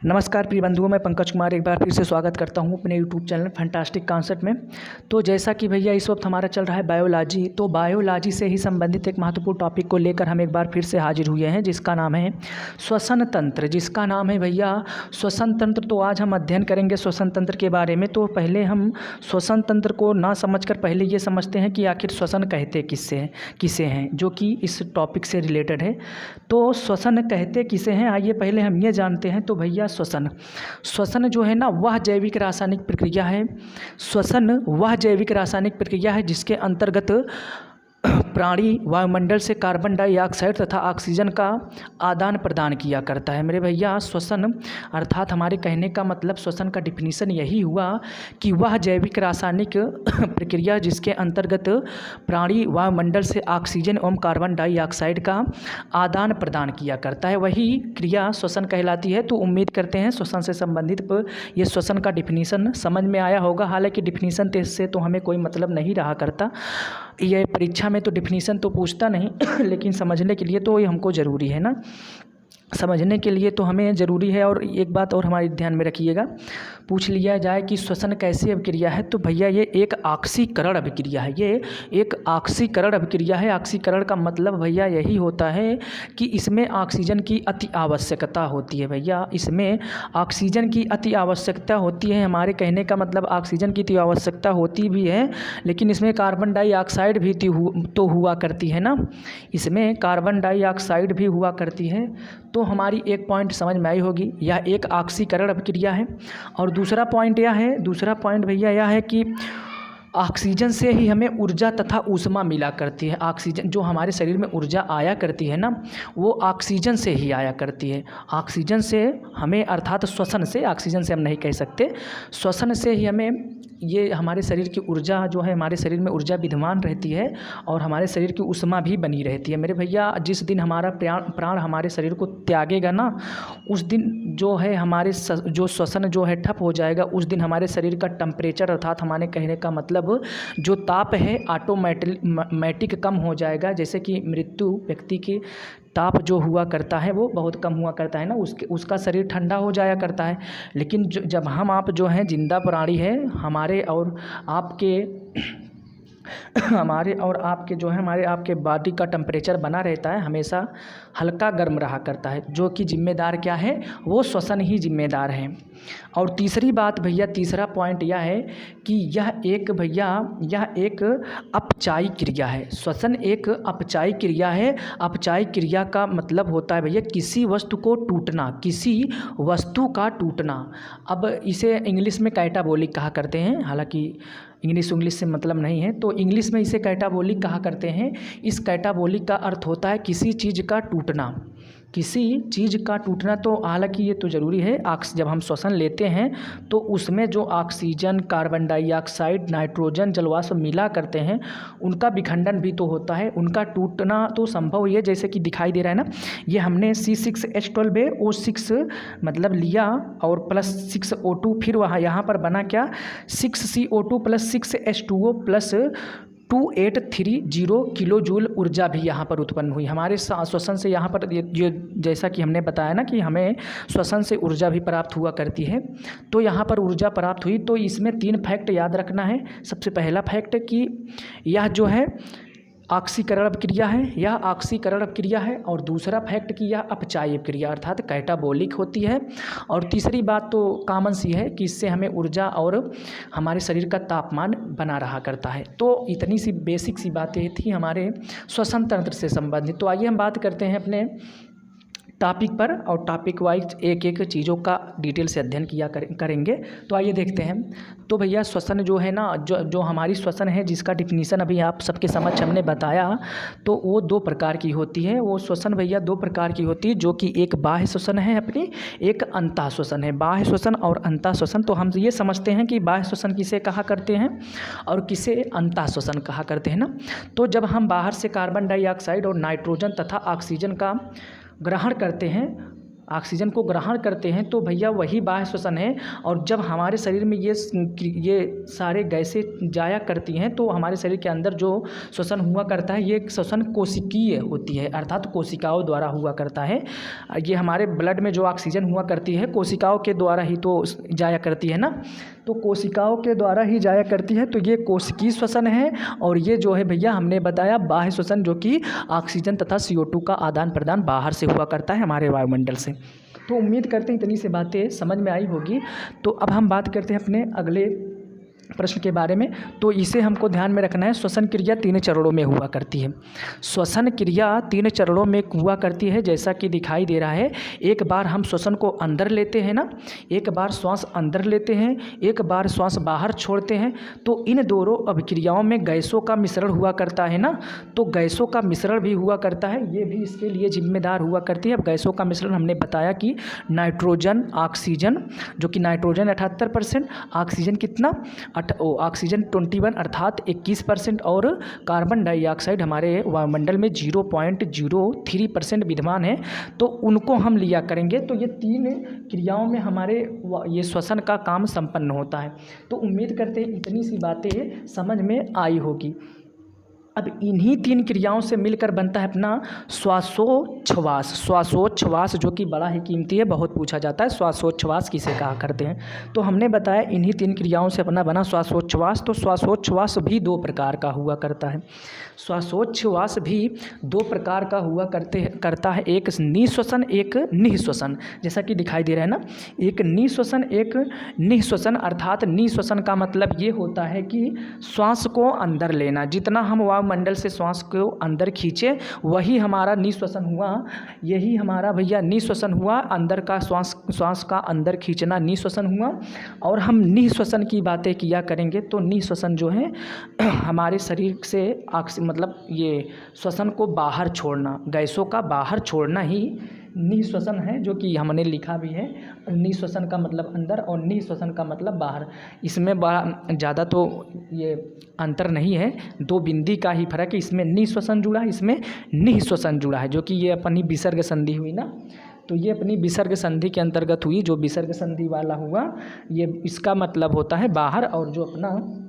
नमस्कार प्रिय बंधुओं, मैं पंकज कुमार एक बार फिर से स्वागत करता हूं अपने यूट्यूब चैनल फैंटास्टिक कॉन्सेप्ट में। तो जैसा कि भैया इस वक्त हमारा चल रहा है बायोलॉजी, तो बायोलॉजी से ही संबंधित एक महत्वपूर्ण टॉपिक को लेकर हम एक बार फिर से हाजिर हुए हैं, जिसका नाम है श्वसन तंत्र। जिसका नाम है भैया श्वसन तंत्र। तो आज हम अध्ययन करेंगे श्वसन तंत्र के बारे में। तो पहले हम श्वसन तंत्र को ना समझकर पहले ये समझते हैं कि आखिर श्वसन कहते किसे हैं, जो कि इस टॉपिक से रिलेटेड है। तो श्वसन कहते किसे हैं, आइए पहले हम ये जानते हैं। तो भैया श्वसन जो है ना, वह जैविक रासायनिक प्रक्रिया है। श्वसन वह जैविक रासायनिक प्रक्रिया है जिसके अंतर्गत प्राणी वायुमंडल से कार्बन डाइऑक्साइड तथा ऑक्सीजन का आदान प्रदान किया करता है। मेरे भैया श्वसन अर्थात हमारे कहने का मतलब श्वसन का डिफिनीसन यही हुआ कि वह जैविक रासायनिक प्रक्रिया जिसके अंतर्गत प्राणी वायुमंडल से ऑक्सीजन एवं कार्बन डाइऑक्साइड का आदान प्रदान किया करता है, वही क्रिया श्वसन कहलाती है। तो उम्मीद करते हैं श्वसन से संबंधित ये श्वसन का डिफिनीसन समझ में आया होगा। हालांकि डिफिनीसन से तो हमें कोई मतलब नहीं रहा करता, ये परीक्षा में तो डिफिनीसन तो पूछता नहीं लेकिन समझने के लिए तो ये हमको ज़रूरी है ना, समझने के लिए तो हमें ज़रूरी है। और एक बात और हमारे ध्यान में रखिएगा, पूछ लिया जाए कि श्वसन कैसी अभिक्रिया है, तो भैया ये एक ऑक्सीकरण अभिक्रिया है। ये एक ऑक्सीकरण अभिक्रिया है। ऑक्सीकरण का मतलब भैया यही होता है कि इसमें ऑक्सीजन की अति आवश्यकता होती है। भैया इसमें ऑक्सीजन की अति आवश्यकता होती है। हमारे कहने का मतलब ऑक्सीजन की अति आवश्यकता होती भी है, लेकिन इसमें कार्बन डाइऑक्साइड भी तो हुआ करती है ना, इसमें कार्बन डाइऑक्साइड भी हुआ करती है। तो हमारी एक पॉइंट समझ में आई होगी, यह एक ऑक्सीकरण अभिक्रिया है। और दूसरा पॉइंट भैया यह है कि ऑक्सीजन से ही हमें ऊर्जा तथा ऊष्मा मिला करती है। ऑक्सीजन जो हमारे शरीर में ऊर्जा आया करती है ना, वो ऑक्सीजन से ही आया करती है। ऑक्सीजन से हमें अर्थात श्वसन से, ऑक्सीजन से हम नहीं कह सकते, श्वसन से ही हमें ये हमारे शरीर की ऊर्जा जो है, हमारे शरीर में ऊर्जा विद्यमान रहती है और हमारे शरीर की ऊष्मा भी बनी रहती है। मेरे भैया जिस दिन हमारा प्राण हमारे शरीर को त्यागेगा ना, उस दिन जो है हमारे जो श्वसन जो है ठप हो जाएगा। उस दिन हमारे शरीर का टेम्परेचर अर्थात हमारे कहने का मतलब जो ताप है ऑटोमेटिक कम हो जाएगा। जैसे कि मृत्यु व्यक्ति की ताप जो हुआ करता है वो बहुत कम हुआ करता है ना, उसका शरीर ठंडा हो जाया करता है। लेकिन जब हम आप जो हैं जिंदा प्राणी है, हमारे और आपके जो है हमारे आपके बॉडी का टेम्परेचर बना रहता है, हमेशा हल्का गर्म रहा करता है, जो कि जिम्मेदार क्या है, वो श्वसन ही जिम्मेदार है। और तीसरी बात भैया, तीसरा पॉइंट यह है कि यह एक अपचायी क्रिया है। श्वसन एक अपचायी क्रिया है। अपचायी क्रिया का मतलब होता है भैया किसी वस्तु को टूटना, किसी वस्तु का टूटना। अब इसे इंग्लिश में कैटाबोलिक कहा करते हैं, हालांकि इंग्लिश से मतलब नहीं है, तो इंग्लिश में इसे कैटाबोलिक कहा करते हैं। इस कैटाबोलिक का अर्थ होता है किसी चीज़ का टूटना, किसी चीज़ का टूटना। तो हालांकि ये तो ज़रूरी है, जब हम श्वसन लेते हैं तो उसमें जो ऑक्सीजन, कार्बन डाइऑक्साइड, नाइट्रोजन, जलवाष्प मिला करते हैं, उनका विखंडन भी तो होता है, उनका टूटना तो संभव ही है। जैसे कि दिखाई दे रहा है ना, ये हमने C6H12O6 मतलब लिया और +6O2, फिर वहाँ यहाँ पर बना क्या, 6CO2 + 6H2O + 2830 किलो जूल ऊर्जा भी यहाँ पर उत्पन्न हुई हमारे श्वसन से। यहाँ पर ये जैसा कि हमने बताया ना कि हमें श्वसन से ऊर्जा भी प्राप्त हुआ करती है, तो यहाँ पर ऊर्जा प्राप्त हुई। तो इसमें 3 फैक्ट याद रखना है। सबसे पहला फैक्ट कि यह जो है ऑक्सीकरण अभिक्रिया है, यह ऑक्सीकरण अभिक्रिया है। और दूसरा फैक्ट कि यह अपचायी अभिक्रिया अर्थात कैटाबोलिक होती है। और तीसरी बात तो कॉमन सी है कि इससे हमें ऊर्जा और हमारे शरीर का तापमान बना रहा करता है। तो इतनी सी बेसिक सी बातें थी हमारे श्वसन तंत्र से संबंधित। तो आइए हम बात करते हैं अपने टॉपिक पर, और टॉपिक वाइज एक एक चीज़ों का डिटेल से अध्ययन किया करेंगे। तो आइए देखते हैं। तो भैया श्वसन जो है ना, जो हमारी श्वसन है, जिसका डिफिनीसन अभी आप सबके समक्ष हमने बताया, तो वो 2 प्रकार की होती है। वो श्वसन भैया 2 प्रकार की होती है, जो कि एक बाह्य श्वसन है अपनी, एक अंतः श्वसन है। बाह्य श्वसन और अंतः श्वसन। तो हम ये समझते हैं कि बाह्य श्वसन किसे कहा करते हैं और किसे अंतः श्वसन कहा करते हैं ना। तो जब हम बाहर से कार्बन डाइऑक्साइड और नाइट्रोजन तथा ऑक्सीजन का ग्रहण करते हैं ऑक्सीजन को ग्रहण करते हैं तो भैया वही बाह्य श्वसन है। और जब हमारे शरीर में ये सारे गैसें जाया करती हैं तो हमारे शरीर के अंदर जो श्वसन हुआ करता है ये श्वसन कोशिकीय होती है, अर्थात कोशिकाओं द्वारा हुआ करता है। ये हमारे ब्लड में जो ऑक्सीजन हुआ करती है कोशिकाओं के द्वारा ही तो जाया करती है ना, तो कोशिकाओं के द्वारा ही जाया करती है, तो ये कोशिकीय श्वसन है। और ये जो है भैया हमने बताया बाह्य श्वसन, जो कि ऑक्सीजन तथा CO2 का आदान प्रदान बाहर से हुआ करता है हमारे वायुमंडल से। तो उम्मीद करते हैं इतनी सी बातें समझ में आई होगी। तो अब हम बात करते हैं अपने अगले प्रश्न के बारे में। तो इसे हमको ध्यान में रखना है। श्वसन क्रिया 3 चरणों में हुआ करती है। श्वसन क्रिया 3 चरणों में हुआ करती है, जैसा कि दिखाई दे रहा है। एक बार हम श्वसन को अंदर लेते हैं ना, एक बार श्वास अंदर लेते हैं, एक बार श्वास बाहर छोड़ते हैं। तो इन दोनों अभिक्रियाओं में गैसों का मिश्रण हुआ करता है ना, तो गैसों का मिश्रण भी हुआ करता है, ये भी इसके लिए जिम्मेदार हुआ करती है। अब गैसों का मिश्रण हमने बताया कि नाइट्रोजन, ऑक्सीजन, जो कि नाइट्रोजन 78%, ऑक्सीजन कितना ऑक्सीजन 21 अर्थात 21% और कार्बन डाइऑक्साइड हमारे वायुमंडल में 0.03% विद्यमान है। तो उनको हम लिया करेंगे। तो ये 3 क्रियाओं में हमारे ये श्वसन का काम संपन्न होता है। तो उम्मीद करते हैं इतनी सी बातें समझ में आई होगी। अब इन्हीं 3 क्रियाओं से मिलकर बनता है अपना श्वासोच्छ्वास। श्वासोच्छ्वास जो कि बड़ा ही कीमती है, बहुत पूछा जाता है श्वासोच्छ्वास किसे कहा करते हैं। तो हमने बताया इन्हीं 3 क्रियाओं से अपना बना श्वासोच्छ्वास। तो श्वासोच्छ्वास भी 2 प्रकार का हुआ करता है। श्वासोच्छ्वास भी 2 प्रकार का हुआ करता है, एक निःश्वसन, एक निःश्वसन, जैसा कि दिखाई दे रहा है ना, एक निःश्वसन, एक निःश्वसन। अर्थात निःश्वसन का मतलब ये होता है कि श्वास को अंदर लेना, जितना हम वायुमंडल से श्वास को अंदर खींचे वही हमारा निःश्वसन हुआ। यही हमारा भैया निःश्वसन हुआ, अंदर का श्वास का अंदर खींचना निःश्वसन हुआ। और हम निःश्वसन की बातें किया करेंगे तो निःश्वसन जो है हमारे शरीर से मतलब ये श्वसन को बाहर छोड़ना, गैसों का बाहर छोड़ना ही निःश्वसन है, जो कि हमने लिखा भी है। निःश्वसन का मतलब अंदर और निःश्वसन का मतलब बाहर। इसमें बड़ा ज़्यादा तो ये अंतर नहीं है, 2 बिंदी का ही फर्क है। इसमें निःश्वसन जुड़ा है, इसमें निःश्वसन जुड़ा है, जो कि ये अपनी विसर्ग संधि हुई ना, तो ये अपनी विसर्ग संधि के अंतर्गत हुई। जो विसर्ग संधि वाला हुआ ये इसका मतलब होता है बाहर, और जो अपना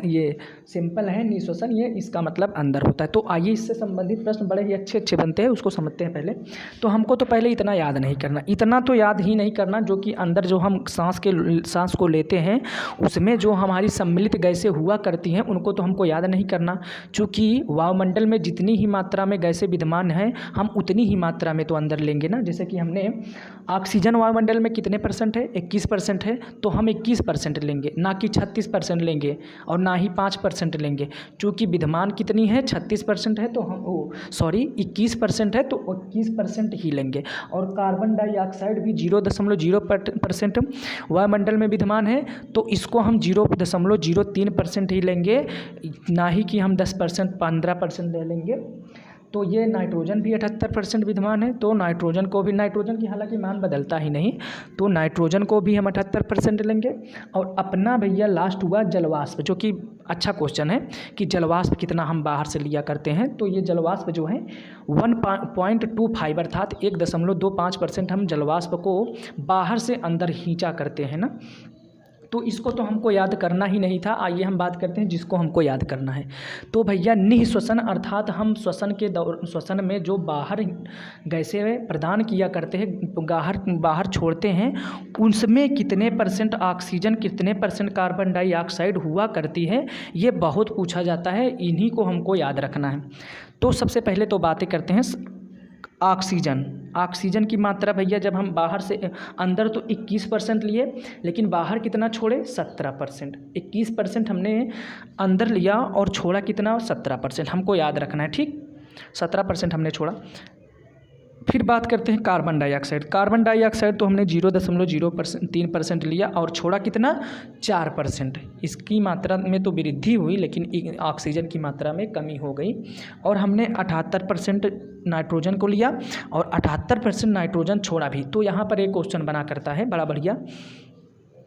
ये सिंपल है निःश्वसन, ये इसका मतलब अंदर होता है। तो आइए इससे संबंधित प्रश्न बड़े ही अच्छे बनते हैं, उसको समझते हैं पहले। तो हमको तो पहले इतना याद नहीं करना, इतना तो याद ही नहीं करना जो कि अंदर जो हम सांस को लेते हैं उसमें जो हमारी सम्मिलित गैसें हुआ करती हैं उनको तो हमको याद नहीं करना। चूँकि वायुमंडल में जितनी ही मात्रा में गैसें विद्यमान हैं हम उतनी ही मात्रा में तो अंदर लेंगे ना। जैसे कि हमने ऑक्सीजन वायुमंडल में कितने % है, 21% है, तो हम 21% लेंगे, ना कि 36% लेंगे और ना ही 5% लेंगे। चूँकि विद्यमान कितनी है 36% है, तो हम 21% है, तो 21% ही लेंगे। और कार्बन डाइऑक्साइड भी 0.0% वायुमंडल में विद्यमान है, तो इसको हम 0.03% ही लेंगे, ना ही कि हम 10% 15% ले लेंगे। तो ये नाइट्रोजन भी 78% विद्यमान है, तो नाइट्रोजन को भी, नाइट्रोजन की हालांकि मान बदलता ही नहीं, तो नाइट्रोजन को भी हम 78% लेंगे। और अपना भैया लास्ट हुआ जलवाष्प, जो कि अच्छा क्वेश्चन है कि जलवाष्प कितना हम बाहर से लिया करते हैं। तो ये जलवाष्प जो है 1.25 अर्थात 1.25% हम जलवाष्प को बाहर से अंदर खींचा करते हैं ना। तो इसको तो हमको याद करना ही नहीं था। आइए हम बात करते हैं जिसको हमको याद करना है। तो भैया निःश्वसन अर्थात हम श्वसन में जो बाहर गैसें प्रदान किया करते हैं, बाहर छोड़ते हैं, उसमें कितने % ऑक्सीजन, कितने % कार्बन डाइऑक्साइड हुआ करती है, ये बहुत पूछा जाता है। इन्हीं को हमको याद रखना है। तो सबसे पहले तो बातें करते हैं ऑक्सीजन की मात्रा भैया जब हम बाहर से अंदर तो 21% लिए, लेकिन बाहर कितना छोड़े 17%। 21% हमने अंदर लिया और छोड़ा कितना 17%, हमको याद रखना है, ठीक। 17% हमने छोड़ा। फिर बात करते हैं कार्बन डाइऑक्साइड तो हमने 0.03% लिया और छोड़ा कितना 4%। इसकी मात्रा में तो वृद्धि हुई, लेकिन ऑक्सीजन की मात्रा में कमी हो गई। और हमने 78% नाइट्रोजन को लिया और 78% नाइट्रोजन छोड़ा भी। तो यहाँ पर एक क्वेश्चन बना करता है बड़ा बढ़िया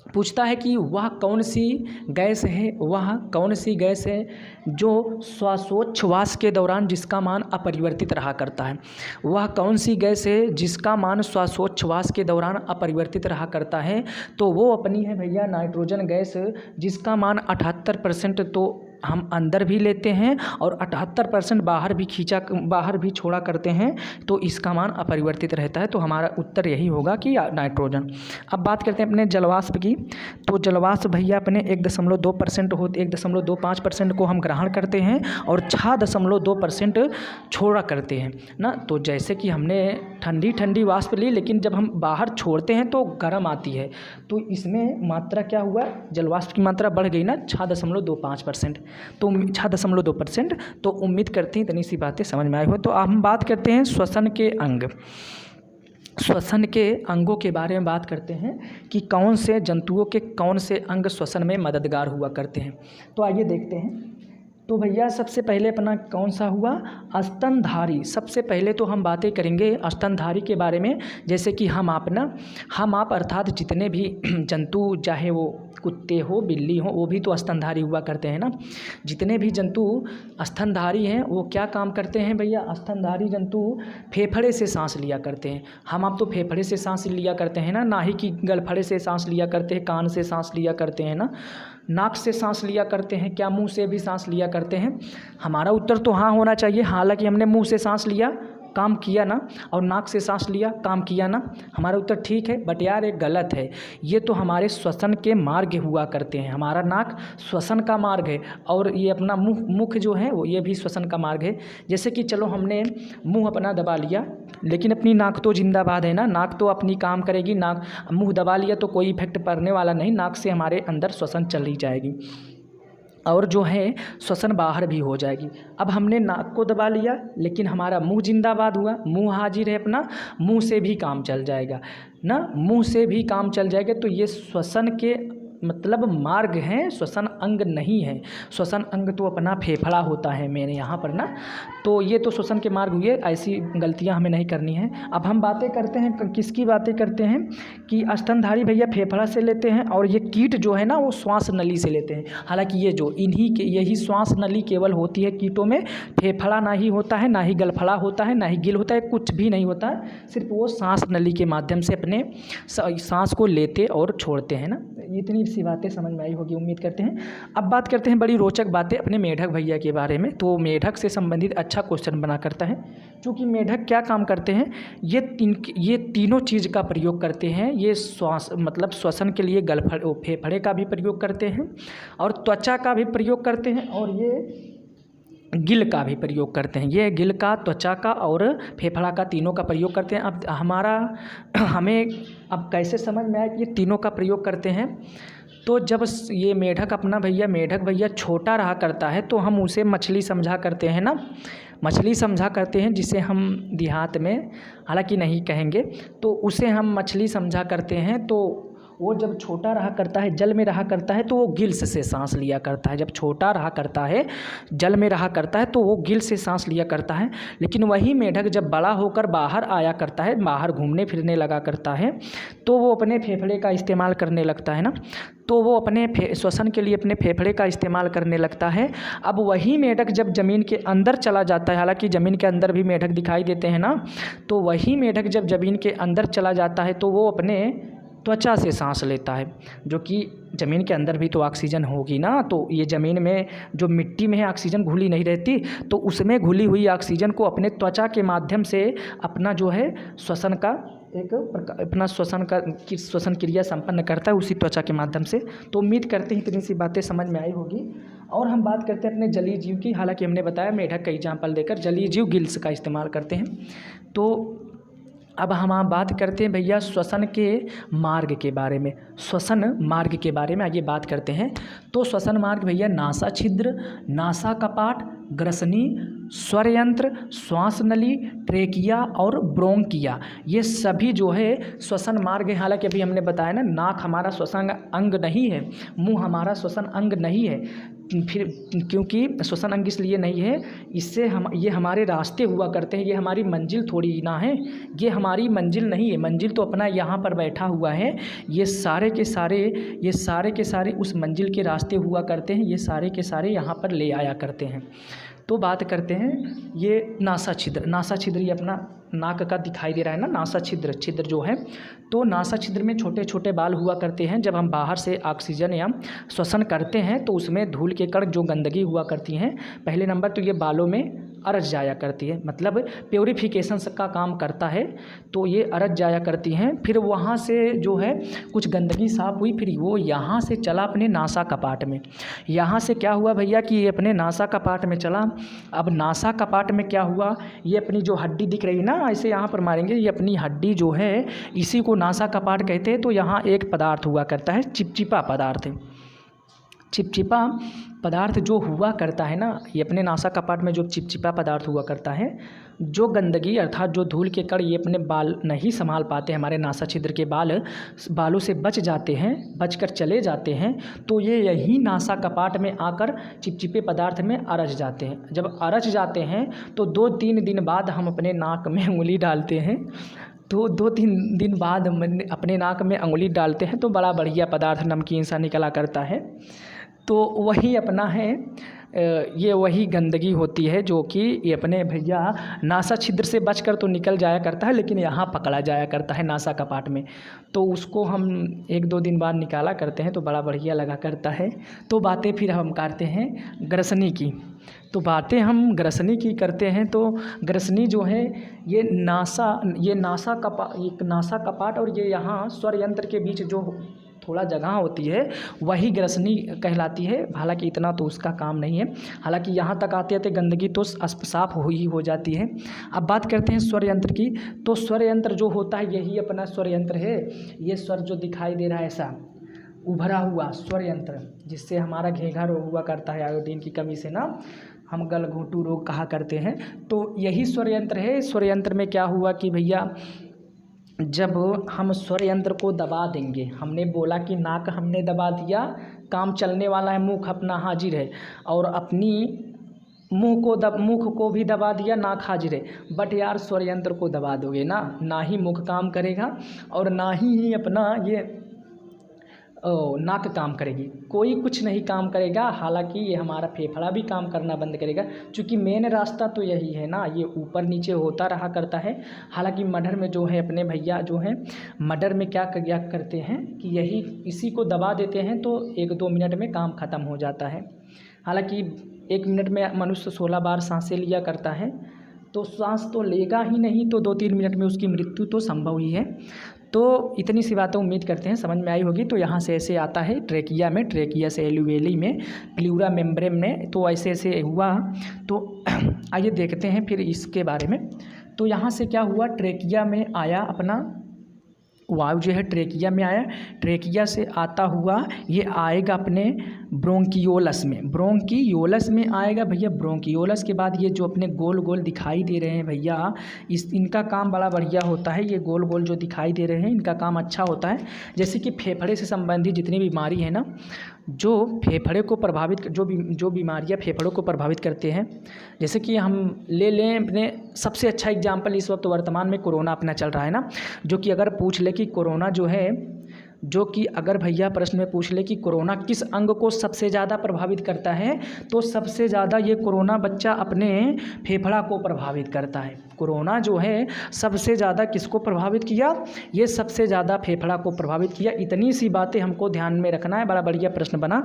पूछता है कि वह कौन सी गैस है, वह कौन सी गैस है जो श्वासोच्छ्वास के दौरान जिसका मान अपरिवर्तित रहा करता है। वह कौन सी गैस है जिसका मान श्वासोच्छ्वास के दौरान अपरिवर्तित रहा करता है। तो वो अपनी है भैया नाइट्रोजन गैस, जिसका मान 78% तो हम अंदर भी लेते हैं और 78% बाहर भी छोड़ा करते हैं, तो इसका मान अपरिवर्तित रहता है। तो हमारा उत्तर यही होगा कि नाइट्रोजन। अब बात करते हैं अपने जलवाष्प की। तो जलवाष्प भैया अपने 1.2% होते 1.25% को हम ग्रहण करते हैं और 6.2% छोड़ा करते हैं ना। तो जैसे कि हमने ठंडी ठंडी वाष्प ली, लेकिन जब हम बाहर छोड़ते हैं तो गर्म आती है, तो इसमें मात्रा क्या हुआ, जलवाष्प की मात्रा बढ़ गई ना 6.25%, तो 6.2%। तो उम्मीद करते हैं इतनी सी बातें समझ में आई हो। तो अब हम बात करते हैं श्वसन के अंग। श्वसन के अंगों के बारे में बात करते हैं कि कौन से जंतुओं के कौन से अंग श्वसन में मददगार हुआ करते हैं। तो आइए देखते हैं। तो भैया सबसे पहले अपना कौन सा हुआ, स्तनधारी। सबसे पहले तो हम बातें करेंगे स्तनधारी के बारे में। जैसे कि हम आप अर्थात जितने भी जंतु, चाहे वो कुत्ते हो बिल्ली हो, वो भी तो स्तनधारी हुआ करते हैं ना। जितने भी जंतु स्तनधारी हैं वो क्या काम करते हैं भैया, स्तनधारी जंतु फेफड़े से सांस लिया करते हैं। हम आप तो फेफड़े से सांस लिया करते हैं ना ही कि गलफड़े से सांस लिया करते हैं, कान से सांस लिया करते हैं ना, नाक से सांस लिया करते हैं, क्या मुंह से भी सांस लिया करते हैं। हमारा उत्तर तो हाँ होना चाहिए। हालांकि हमने मुंह से सांस लिया, काम किया ना, और नाक से सांस लिया, काम किया ना, हमारा उत्तर ठीक है। बट यार एक गलत है, ये तो हमारे श्वसन के मार्ग हुआ करते हैं। हमारा नाक श्वसन का मार्ग है और ये अपना मुख जो है वो ये भी श्वसन का मार्ग है। जैसे कि चलो हमने मुंह अपना दबा लिया, लेकिन अपनी नाक तो जिंदाबाद है ना, नाक तो अपनी काम करेगी। नाक मुंह दबा लिया तो कोई इफेक्ट पड़ने वाला नहीं, नाक से हमारे अंदर श्वसन चली जाएगी और जो है श्वसन बाहर भी हो जाएगी। अब हमने नाक को दबा लिया, लेकिन हमारा मुंह जिंदाबाद हुआ, मुंह हाजिर है अपना, मुंह से भी काम चल जाएगा ना, मुंह से भी काम चल जाएगा। तो ये श्वसन के मतलब मार्ग हैं, श्वसन अंग नहीं है। श्वसन अंग तो अपना फेफड़ा होता है मेरे यहाँ पर ना। तो ये तो श्वसन के मार्ग हुए, ऐसी गलतियाँ हमें नहीं करनी है। अब हम बातें करते हैं, किसकी बातें करते हैं कि स्तनधारी भैया फेफड़ा से लेते हैं और ये कीट जो है ना वो श्वास नली से लेते हैं। हालांकि ये जो यही श्वास नली केवल होती है कीटों में, फेफड़ा ना ही होता है, ना ही गलफड़ा होता है, ना ही गिल होता है, कुछ भी नहीं होता है। सिर्फ वो सांस नली के माध्यम से अपने सांस को लेते और छोड़ते हैं ना। इतनी सी बातें समझ में आई होगी उम्मीद करते हैं। अब बात करते हैं बड़ी रोचक बातें अपने मेढक भैया के बारे में। तो मेढक से संबंधित अच्छा क्वेश्चन बना करता है, क्योंकि मेढक क्या काम करते हैं, ये तीनों चीज़ का प्रयोग करते हैं। ये श्वसन के लिए फेफड़े का भी प्रयोग करते हैं और त्वचा का भी प्रयोग करते हैं और ये गिल का भी प्रयोग करते हैं। ये गिल का, त्वचा का और फेफड़ा का तीनों का प्रयोग करते हैं। अब हमें अब कैसे समझ में आया कि ये तीनों का प्रयोग करते हैं। तो जब ये मेढक भैया छोटा रहा करता है तो हम उसे मछली समझा करते हैं ना, मछली समझा करते हैं, जिसे हम देहात में हालांकि नहीं कहेंगे, तो उसे हम मछली समझा करते हैं। तो वो जब छोटा रहा करता है, जल में रहा करता है, तो वो गिल्स से सांस लिया करता है। जब छोटा रहा करता है, जल में रहा करता है, तो वो गिल से सांस लिया करता है। लेकिन वही मेढक जब बड़ा होकर बाहर आया करता है, बाहर घूमने फिरने लगा करता है, तो वो अपने फेफड़े का इस्तेमाल करने लगता है ना। तो वो अपने श्वसन के लिए अपने फेफड़े का इस्तेमाल करने लगता है। अब वही मेढक जब ज़मीन के अंदर चला जाता है, हालांकि ज़मीन के अंदर भी मेढक दिखाई देते हैं ना, तो वही मेढक जब ज़मीन के अंदर चला जाता है तो वो अपने त्वचा से सांस लेता है, जो कि ज़मीन के अंदर भी तो ऑक्सीजन होगी ना। तो ये ज़मीन में जो मिट्टी में है ऑक्सीजन घुली नहीं रहती, तो उसमें घुली हुई ऑक्सीजन को अपने त्वचा के माध्यम से अपना जो है श्वसन का अपना श्वसन क्रिया संपन्न करता है उसी त्वचा के माध्यम से। तो उम्मीद करते हैं इतनी सी बातें समझ में आई होगी। और हम बात करते हैं अपने जलीय जीव की। हालांकि हमने बताया मेढक का एग्जाम्पल देकर, जलीय जीव गिल्स का इस्तेमाल करते हैं। तो अब हम बात करते हैं भैया श्वसन के मार्ग के बारे में। श्वसन मार्ग के बारे में आइए बात करते हैं। तो श्वसन मार्ग भैया नासा छिद्र, नासा कपाट, ग्रसनी, स्वर यंत्र, श्वास नली, ट्रेकिया और ब्रोंकिया, ये सभी जो है श्वसन मार्ग है। हालांकि अभी हमने बताया ना, नाक हमारा श्वसन अंग नहीं है, मुंह हमारा श्वसन अंग नहीं है, फिर क्योंकि श्वसन अंग इसलिए नहीं है, इससे ये हमारे रास्ते हुआ करते हैं, ये हमारी मंजिल थोड़ी ना है, ये हमारी मंजिल नहीं है, मंजिल तो अपना यहाँ पर बैठा हुआ है। ये सारे के सारे उस मंजिल के रास्ते हुआ करते हैं, ये सारे के सारे यहाँ पर ले आया करते हैं। तो बात करते हैं ये नासा छिद्र, ये अपना नाक का दिखाई दे रहा है ना, नासा छिद्र जो है, तो नासा छिद्र में छोटे छोटे बाल हुआ करते हैं। जब हम बाहर से ऑक्सीजन या श्वसन करते हैं तो उसमें धूल के कण जो गंदगी हुआ करती हैं, पहले नंबर तो ये बालों में अरज जाया करती है, मतलब प्योरीफिकेशन का काम करता है, तो ये अरज जाया करती हैं। फिर वहाँ से जो है कुछ गंदगी साफ हुई, फिर वो यहाँ से चला अपने नासा कपाट में। यहाँ से क्या हुआ भैया कि ये अपने नासा कपाट में चला। अब नासा कपाट में क्या हुआ, ये अपनी जो हड्डी दिख रही है ना, ऐसे यहाँ पर मारेंगे, ये अपनी हड्डी जो है इसी को नासा कपाट कहते हैं। तो यहाँ एक पदार्थ हुआ करता है, चिपचिपा पदार्थ जो हुआ करता है ना, ये अपने नासा कपाट में जो चिपचिपा पदार्थ हुआ करता है, जो गंदगी अर्थात जो धूल के कण ये अपने बाल नहीं संभाल पाते, हमारे नासा छिद्र के बालों से बच जाते हैं, बचकर चले जाते हैं, तो ये यही नासा कपाट में आकर चिपचिपे पदार्थ में अरच जाते हैं। जब अरच जाते हैं तो 2-3 दिन बाद हम अपने नाक में उंगली डालते हैं, तो 2-3 दिन बाद अपने नाक में उंगली डालते हैं तो बड़ा बढ़िया पदार्थ नमकीन सा निकला करता है। तो वही अपना है, ये वही गंदगी होती है जो कि ये अपने भैया नासा छिद्र से बचकर तो निकल जाया करता है, लेकिन यहाँ पकड़ा जाया करता है नासा कपाट में, तो उसको हम 1-2 दिन बाद निकाला करते हैं तो बड़ा बढ़िया लगा करता है। तो बातें फिर हम करते हैं ग्रसनी की, तो बातें हम ग्रसनी की करते हैं। तो ग्रसनी जो है ये नासा कपाट और ये यहाँ स्वर यंत्र के बीच जो थोड़ा जगह होती है वही ग्रसनी कहलाती है। हालांकि इतना तो उसका काम नहीं है, हालांकि यहाँ तक आते आते गंदगी तो साफ हो जाती है। अब बात करते हैं स्वर यंत्र की, तो स्वर यंत्र जो होता है यही अपना स्वर यंत्र है। ये स्वर जो दिखाई दे रहा है ऐसा उभरा हुआ स्वर यंत्र, जिससे हमारा घेघा रोग हुआ करता है आयोडीन की कमी से ना, हम गलघोंटू रोग कहा करते हैं, तो यही स्वर यंत्र है। स्वर यंत्र में क्या हुआ कि भैया जब हम स्वर यंत्र को दबा देंगे, हमने बोला कि नाक हमने दबा दिया, काम चलने वाला है, मुख अपना हाजिर है, और अपनी मुख को भी दबा दिया, नाक हाजिर है। बट यार स्वर यंत्र को दबा दोगे ना ही मुख काम करेगा और ना ही अपना ये नाक काम करेगी, कोई कुछ नहीं काम करेगा। हालांकि ये हमारा फेफड़ा भी काम करना बंद करेगा, क्योंकि मेन रास्ता तो यही है ना, ये ऊपर नीचे होता रहा करता है। हालांकि मर्डर में जो है अपने भैया जो है मर्डर में क्या करते हैं कि इसी को दबा देते हैं तो 1-2 मिनट में काम ख़त्म हो जाता है। हालांकि 1 मिनट में मनुष्य 16 बार सांसें लिया करता है, तो सांस तो लेगा ही नहीं, तो 2-3 मिनट में उसकी मृत्यु तो संभव ही है। तो इतनी सी बातें उम्मीद करते हैं समझ में आई होगी। तो यहाँ से ऐसे आता है ट्रेकिया से एलुवेली में, प्लूरा मेम्ब्रेन में, तो ऐसे हुआ। तो आइए देखते हैं फिर इसके बारे में। तो यहाँ से क्या हुआ, ट्रेकिया में आया अपना वायु जो है ट्रेकिया में आया, ट्रेकिया से आता हुआ ये आएगा अपने ब्रोंकियोलस में आएगा भैया। ब्रोंकियोलस के बाद ये जो अपने गोल गोल दिखाई दे रहे हैं भैया, इनका काम बड़ा बढ़िया होता है। ये गोल गोल जो दिखाई दे रहे हैं इनका काम अच्छा होता है। जैसे कि फेफड़े से संबंधित जितनी बीमारी है ना, जो फेफड़े को प्रभावित जो बीमारियां फेफड़ों को प्रभावित करते हैं, जैसे कि हम ले लें अपने सबसे अच्छा एग्जाम्पल इस वक्त वर्तमान में कोरोना अपना चल रहा है ना, जो कि अगर पूछ ले कि कोरोना जो है, जो कि अगर भैया प्रश्न में पूछ ले कि कोरोना किस अंग को सबसे ज़्यादा प्रभावित करता है, तो सबसे ज़्यादा ये कोरोना बच्चा अपने फेफड़ा को प्रभावित करता है। कोरोना जो है सबसे ज़्यादा किसको प्रभावित किया, ये सबसे ज़्यादा फेफड़ा को प्रभावित किया। इतनी सी बातें हमको ध्यान में रखना है, बड़ा बढ़िया प्रश्न बना।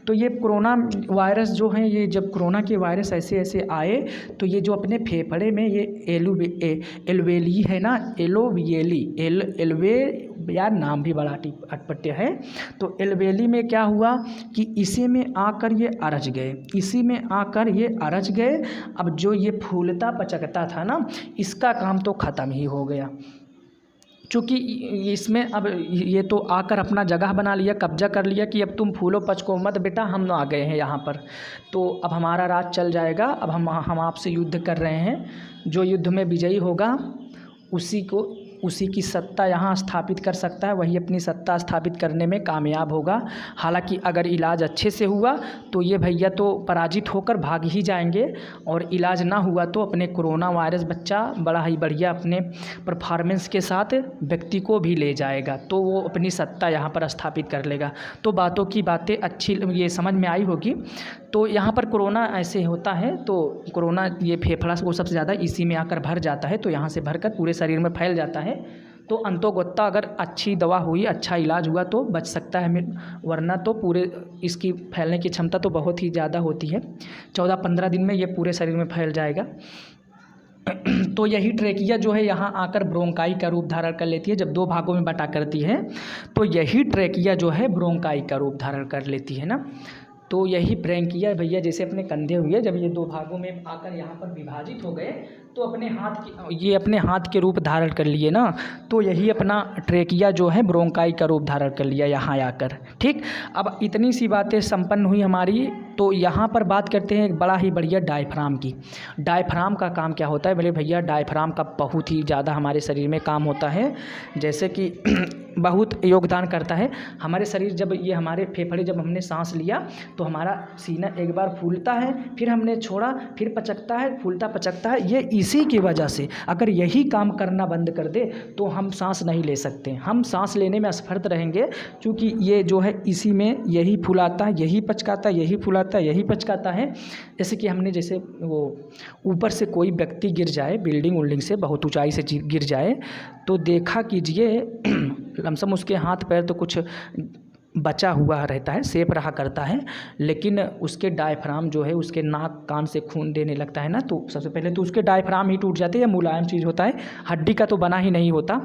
तो ये कोरोना वायरस जो है, ये जब कोरोना के वायरस ऐसे आए तो ये जो अपने फेफड़े में ये एलुवेली है ना, एलवे यार नाम भी बड़ा अटपटे है। तो एलवेली में क्या हुआ कि इसी में आकर ये अरज गए। अब जो ये फूलता पचकता था ना, इसका काम तो ख़त्म ही हो गया, चूँकि इसमें अब ये तो आकर अपना जगह बना लिया, कब्जा कर लिया कि अब तुम फूलो पचको मत बेटा, हम आ गए हैं यहाँ पर, तो अब हमारा राज चल जाएगा। अब हम आपसे युद्ध कर रहे हैं, जो युद्ध में विजयी होगा उसी की सत्ता यहाँ स्थापित कर सकता है, वही अपनी सत्ता स्थापित करने में कामयाब होगा। हालांकि अगर इलाज अच्छे से हुआ तो ये भैया तो पराजित होकर भाग ही जाएंगे, और इलाज ना हुआ तो अपने कोरोना वायरस बच्चा बड़ा ही बढ़िया अपने परफॉर्मेंस के साथ व्यक्ति को भी ले जाएगा, तो वो अपनी सत्ता यहाँ पर स्थापित कर लेगा। तो बातों की बातें अच्छी ये समझ में आई होगी। तो यहाँ पर कोरोना ऐसे होता है, तो कोरोना ये फेफड़ा वो सबसे ज़्यादा इसी में आकर भर जाता है, तो यहाँ से भरकर पूरे शरीर में फैल जाता है। तो अंतोगत्ता अगर अच्छी दवा हुई, अच्छा इलाज हुआ तो बच सकता है, वरना तो पूरे इसकी फैलने की क्षमता तो बहुत ही ज़्यादा होती है। 14-15 दिन में ये पूरे शरीर में फैल जाएगा। तो यही ट्रेकिया जो है यहाँ आकर ब्रोंकाई का रूप धारण कर लेती है। जब 2 भागों में बटा करती है तो यही ट्रेकिया जो है ब्रोंकाई का रूप धारण कर लेती है ना। तो यही ब्रोंकिया भैया जैसे अपने कंधे हुए, जब ये 2 भागों में आकर यहाँ पर विभाजित हो गए तो अपने हाथ के रूप धारण कर लिए ना, तो यही अपना ट्रेकिया जो है ब्रोंकाई का रूप धारण कर लिया यहाँ आकर। ठीक, अब इतनी सी बातें संपन्न हुई हमारी। तो यहाँ पर बात करते हैं एक बड़ा ही बढ़िया डायफ्राम की। डायफ्राम का काम क्या होता है? बोले भैया डायफ्राम का बहुत ही ज़्यादा हमारे शरीर में काम होता है, जैसे कि बहुत योगदान करता है हमारे शरीर। जब ये हमारे फेफड़े, जब हमने सांस लिया तो हमारा सीना एक बार फूलता है, फिर हमने छोड़ा, फिर पचकता है, फूलता पचकता है। ये इसी की वजह से अगर यही काम करना बंद कर दे तो हम सांस नहीं ले सकते, हम सांस लेने में असमर्थ रहेंगे, क्योंकि ये जो है इसी में यही फुलाता है, यही पचकाता है, यही फुलाता है, यही पचकाता है। जैसे कि हमने जैसे वो ऊपर से कोई व्यक्ति गिर जाए, बिल्डिंग उल्डिंग से बहुत ऊंचाई से गिर जाए, तो देखा कीजिए लमसम उसके हाथ पैर तो कुछ बचा हुआ रहता है, सेफ रहा करता है, लेकिन उसके डायफ्राम जो है, उसके नाक कान से खून देने लगता है ना, तो सबसे पहले तो उसके डायफ्राम ही टूट जाते हैं। मुलायम चीज़ होता है, हड्डी का तो बना ही नहीं होता,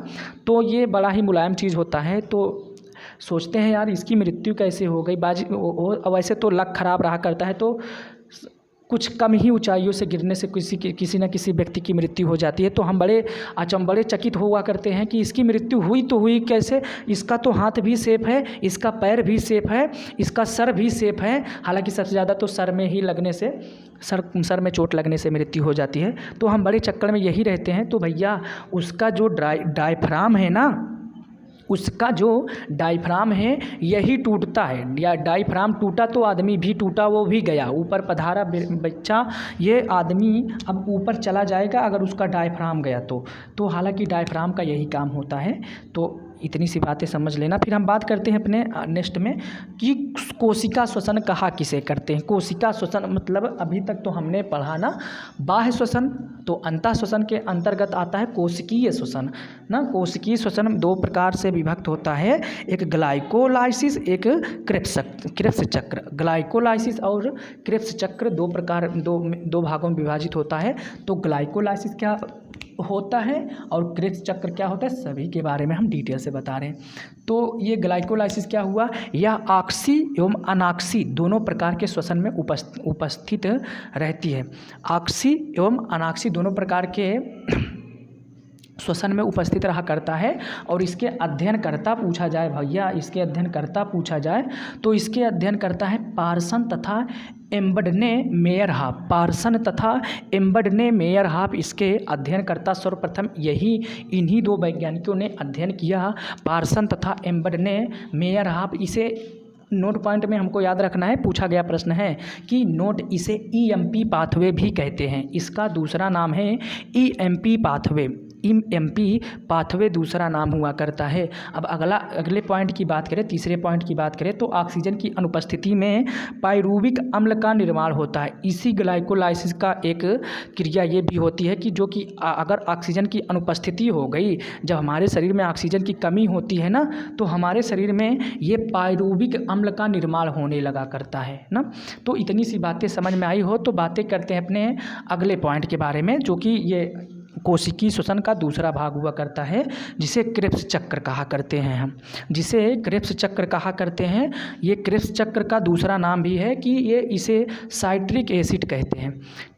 तो ये बड़ा ही मुलायम चीज़ होता है। तो सोचते हैं यार इसकी मृत्यु कैसे हो गई, वैसे तो लक खराब रहा करता है, तो कुछ कम ही ऊंचाइयों से गिरने से किसी न किसी व्यक्ति की मृत्यु हो जाती है। तो हम बड़े चकित हुआ करते हैं कि इसकी मृत्यु हुई तो हुई कैसे, इसका तो हाथ भी सेफ है, इसका पैर भी सेफ है, इसका सर भी सेफ है। हालांकि सबसे ज़्यादा तो सर में ही लगने से, सर में चोट लगने से मृत्यु हो जाती है। तो हम बड़े चक्कर में यही रहते हैं। तो भैया उसका जो डायफ्राम है ना, उसका जो डायफ्राम है यही टूटता है, या डायफ्राम टूटा तो आदमी भी टूटा, वो भी गया, ऊपर पधारा बच्चा, ये आदमी अब ऊपर चला जाएगा अगर उसका डायफ्राम गया तो हालांकि डायफ्राम का यही काम होता है। तो इतनी सी बातें समझ लेना। फिर हम बात करते हैं अपने नेक्स्ट में कि कोशिका श्वसन कहा किसे करते हैं। कोशिका श्वसन मतलब अभी तक तो हमने पढ़ा ना बाह्य श्वसन, तो अंतः श्वसन के अंतर्गत आता है कोशिकीय श्वसन ना। कोशिकीय श्वसन 2 प्रकार से विभक्त होता है, एक ग्लाइकोलाइसिस, एक क्रेब्स चक्र। ग्लाइकोलाइसिस और क्रेब्स चक्र 2 भागों में विभाजित होता है। तो ग्लाइकोलाइसिस क्या होता है और क्रेब्स चक्र क्या होता है, सभी के बारे में हम डिटेल से बता रहे हैं। तो ये ग्लाइकोलाइसिस क्या हुआ, यह ऑक्सी एवं अनॉक्सी दोनों प्रकार के श्वसन में उपस्थित रहती है। ऑक्सी एवं अनॉक्सी दोनों प्रकार के श्वसन में उपस्थित रहा करता है। और इसके अध्ययनकर्ता पूछा जाए भैया, इसके अध्ययनकर्ता पूछा जाए तो इसके अध्ययनकर्ता है पार्सन तथा एम्बडने मेयरहॉफ। पार्सन तथा एम्बडने मेयरहॉफ इसके अध्ययनकर्ता सर्वप्रथम इन्हीं 2 वैज्ञानिकों ने अध्ययन किया, पार्सन तथा एम्बडने मेयरहॉफ। इसे नोट पॉइंट में हमको याद रखना है, पूछा गया प्रश्न है कि नोट इसे EMP पाथवे भी कहते हैं, इसका दूसरा नाम है EMP पाथवे। EMP पाथवे दूसरा नाम हुआ करता है। अब अगले पॉइंट की बात करें, तीसरे पॉइंट की बात करें तो ऑक्सीजन की अनुपस्थिति में पाइरूविक अम्ल का निर्माण होता है। इसी ग्लाइकोलाइसिस का एक क्रिया ये भी होती है कि जो कि अगर ऑक्सीजन की अनुपस्थिति हो गई, जब हमारे शरीर में ऑक्सीजन की कमी होती है ना, तो हमारे शरीर में ये पाइरूविक अम्ल का निर्माण होने लगा करता है ना। तो इतनी सी बातें समझ में आई हो तो बातें करते हैं अपने अगले पॉइंट के बारे में, जो कि ये कोशिकीय श्वसन का दूसरा भाग हुआ करता है, जिसे क्रेब्स चक्र कहा करते हैं हम, जिसे क्रेब्स चक्र कहा करते हैं। ये क्रेब्स चक्र का दूसरा नाम भी है कि ये इसे साइट्रिक एसिड कहते हैं।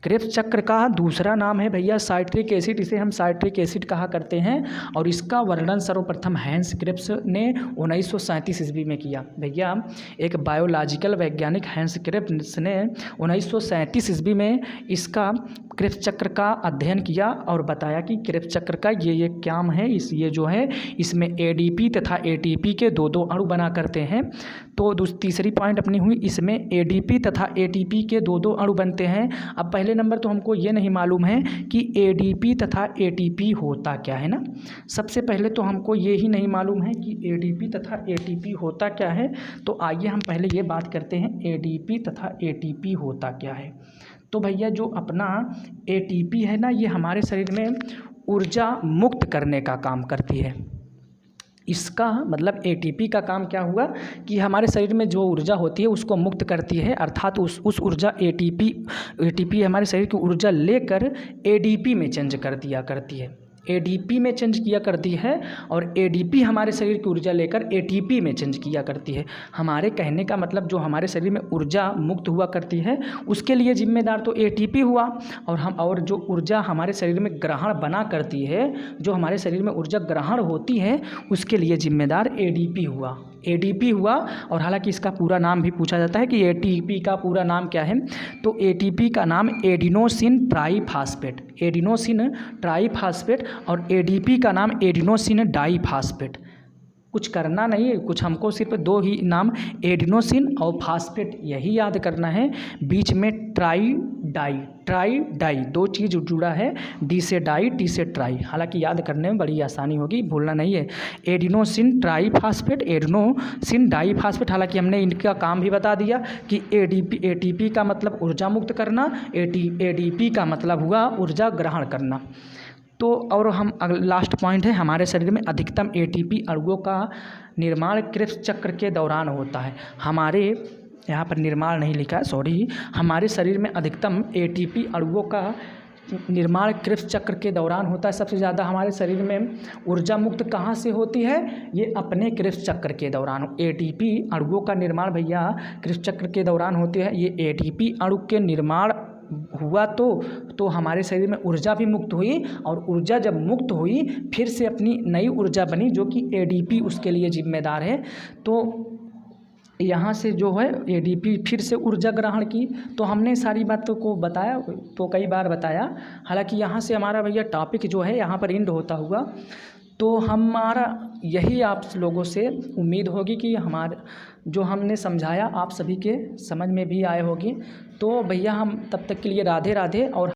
क्रेब्स चक्र का दूसरा नाम है भैया साइट्रिक एसिड, इसे हम साइट्रिक एसिड कहा करते हैं। और इसका वर्णन सर्वप्रथम हैंस क्रेब्स ने 1937 ईस्वी में किया। भैया एक बायोलॉजिकल वैज्ञानिक हैंस क्रेब्स ने 1937 ईस्वी में इसका क्रेब्स चक्र का अध्ययन किया और बताया कि क्रेब्स चक्र का ये काम है। ये जो है इसमें एडीपी तथा एटीपी के दो अणु बना करते हैं। तो तीसरी पॉइंट अपनी हुई, इसमें एडीपी तथा एटीपी के दो अणु बनते हैं। अब पहले नंबर तो हमको ये नहीं मालूम है कि एडीपी तथा एटीपी होता क्या है ना। सबसे पहले तो हमको ये ही नहीं मालूम है कि एडीपी तथा एटीपी होता क्या है। तो आइए हम पहले ये बात करते हैं एडीपी तथा एटीपी होता क्या है। तो भैया जो अपना एटीपी है ना, ये हमारे शरीर में ऊर्जा मुक्त करने का काम करती है। इसका मतलब एटीपी का काम क्या हुआ कि हमारे शरीर में जो ऊर्जा होती है उसको मुक्त करती है, अर्थात उस ऊर्जा एटीपी हमारे शरीर की ऊर्जा लेकर एडीपी में चेंज कर दिया करती है, एडीपी में चेंज किया करती है। और एडीपी हमारे शरीर की ऊर्जा लेकर एटीपी में चेंज किया करती है। हमारे कहने का मतलब जो हमारे शरीर में ऊर्जा मुक्त हुआ करती है उसके लिए जिम्मेदार तो एटीपी हुआ, और जो ऊर्जा हमारे शरीर में ग्रहण बना करती है, जो हमारे शरीर में ऊर्जा ग्रहण होती है, उसके लिए जिम्मेदार एडीपी हुआ। और हालांकि इसका पूरा नाम भी पूछा जाता है कि एटीपी का पूरा नाम क्या है। तो एटीपी का नाम एडिनोसिन ट्राईफास्फेट और एडीपी का नाम एडिनोसिन डाईफास्फेट। कुछ करना नहीं है, कुछ हमको सिर्फ दो ही नाम एडिनोसिन और फास्फेट यही याद करना है। बीच में ट्राई डाई दो चीज़ जुड़ा है, डी से डाई टी से ट्राई। हालांकि याद करने में बड़ी आसानी होगी, भूलना नहीं है। Adenosine triphosphate, adenosine diphosphate. हालांकि हमने इनका काम भी बता दिया कि एटीपी का मतलब ऊर्जा मुक्त करना, एडीपी का मतलब हुआ ऊर्जा ग्रहण करना। तो और हम लास्ट पॉइंट है, हमारे शरीर में अधिकतम एटीपी अणुओं का निर्माण क्रेब्स चक्र के दौरान होता है। हमारे यहाँ पर निर्माण नहीं लिखा है, सॉरी। हमारे शरीर में अधिकतम एटीपी अणुओं का निर्माण क्रेब्स चक्र के दौरान होता है। सबसे ज़्यादा हमारे शरीर में ऊर्जा मुक्त कहाँ से होती है? ये अपने क्रेब्स चक्र के दौरान। एटीपी अणुओं का निर्माण भैया क्रेब्स चक्र के दौरान होती है। ये एटीपी अणु के निर्माण हुआ तो हमारे शरीर में ऊर्जा भी मुक्त हुई, और ऊर्जा जब मुक्त हुई फिर से अपनी नई ऊर्जा बनी जो कि एडीपी उसके लिए जिम्मेदार है। तो यहाँ से जो है एडीपी फिर से ऊर्जा ग्रहण की। तो हमने सारी बातों को बताया, तो कई बार बताया। हालांकि यहाँ से हमारा भैया टॉपिक जो है यहाँ पर एंड होता हुआ। तो हमारा यही आप लोगों से उम्मीद होगी कि हमारे जो हमने समझाया आप सभी के समझ में भी आए होगी। तो भैया हम तब तक के लिए राधे राधे। और